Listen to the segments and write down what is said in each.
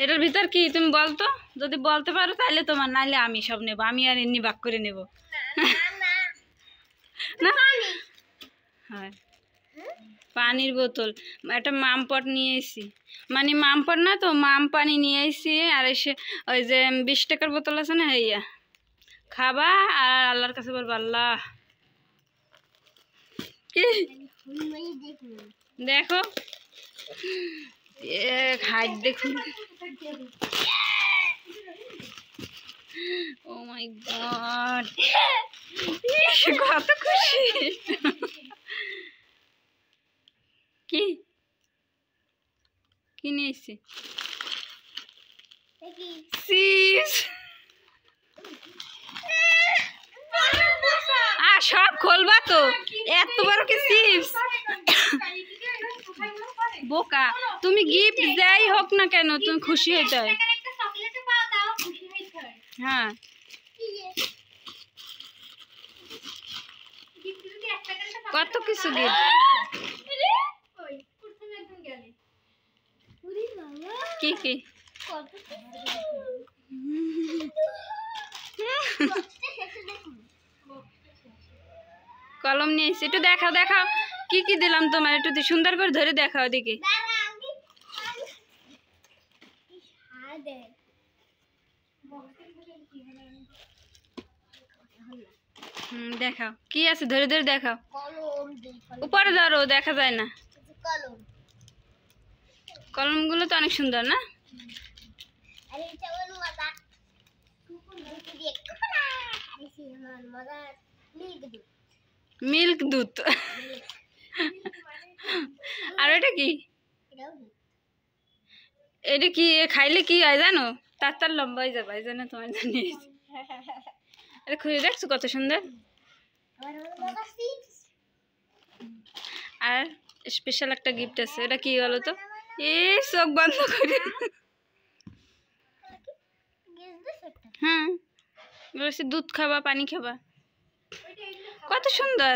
এটার ভিতর কি তুমি বলতো, যদি বলতে পারো তাহলে তোমার, নাইলে আমি সব নেব, আমি আর এমনি ভাগ করে নেব। না হ্যাঁ, পানির বোতল, একটা মামপট নিয়ে এসেছি, মানে মামপট না তো, মাম পানি নিয়ে এসেছি। আর এসে ওই যে 20 টাকার বোতল আছে না, হইয়া খাবা আর আল্লাহর কাছে বলবো আল্লাহ। কি দেখো হাইট দেখুন, ও মাই গড, কত খুশি। কি কি নিয়ে এসছি? চিপস। সব খুলবা তো, এত বড় কি চিপস? বোকা, তুমি গিফট যাই হোক না কেন তুমি খুশি হইতে হয়। হ্যাঁ, কত কিছু গিফট। কি কি কলম নিয়ে এসেছি, একটু দেখাও দেখাও কি কি দিলাম তোমার, একটু সুন্দর করে ধরে দেখাও দেখি। দেখাও কি আছে, ধরে ধরে দেখাও, উপরে ধরো, দেখা যায় না। কলমগুলো তো অনেক সুন্দর না? মিল্ক দুধ। আর এটা কি? এটা কি খাইলে কি হয় জানো? তার লম্বা হয়ে যাবে, এই জন্য তোমার জন্য। আরে খুঁজে দেখছো কত সুন্দর। আর স্পেশাল একটা গিফট আছে, এটা কি বলো তো? চোখ বন্ধ করে। হ্যাঁ, বলছি দুধ খাবা, পানি খাবা। কত সুন্দর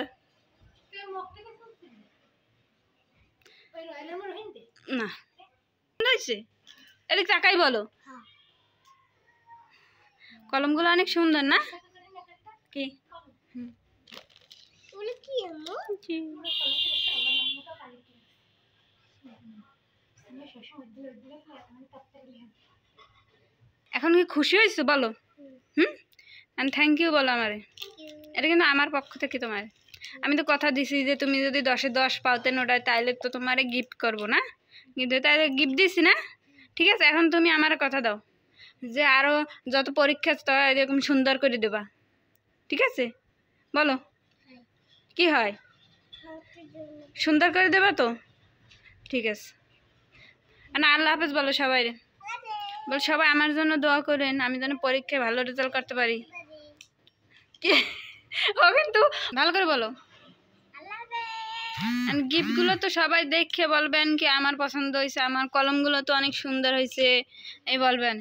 না? এদিক তাকাই বলো, কলমগুলো অনেক সুন্দর না? কি এখন কি খুশি হয়েছো বলো? থ্যাংক ইউ বলো আমারে, এটা কিন্তু আমার পক্ষ থেকে তোমার। আমি তো কথা দিছি যে তুমি যদি 10-এ 10 পাওতেন ওটায়, তাইলে তো তোমারে গিফট করবো না, কিন্তু তাইলে গিফট দিছি না। ঠিক আছে, এখন তুমি আমার কথা দাও যে আরো যত পরীক্ষা এরকম সুন্দর করে দেবা। ঠিক আছে বলো, কি হয়? সুন্দর করে দেবা তো? ঠিক আছে, না আল্লাহ হাফেজ বলো সবাই, বল সবাই আমার জন্য দোয়া করেন, আমি যেন পরীক্ষায় ভালো রেজাল্ট করতে পারি। ও কিন্তু ভালো করে বলো। গিফটগুলো তো সবাই দেখে বলবেন কি আমার পছন্দ হয়েছে, আমার কলমগুলো তো অনেক সুন্দর হয়েছে এই বলবেন।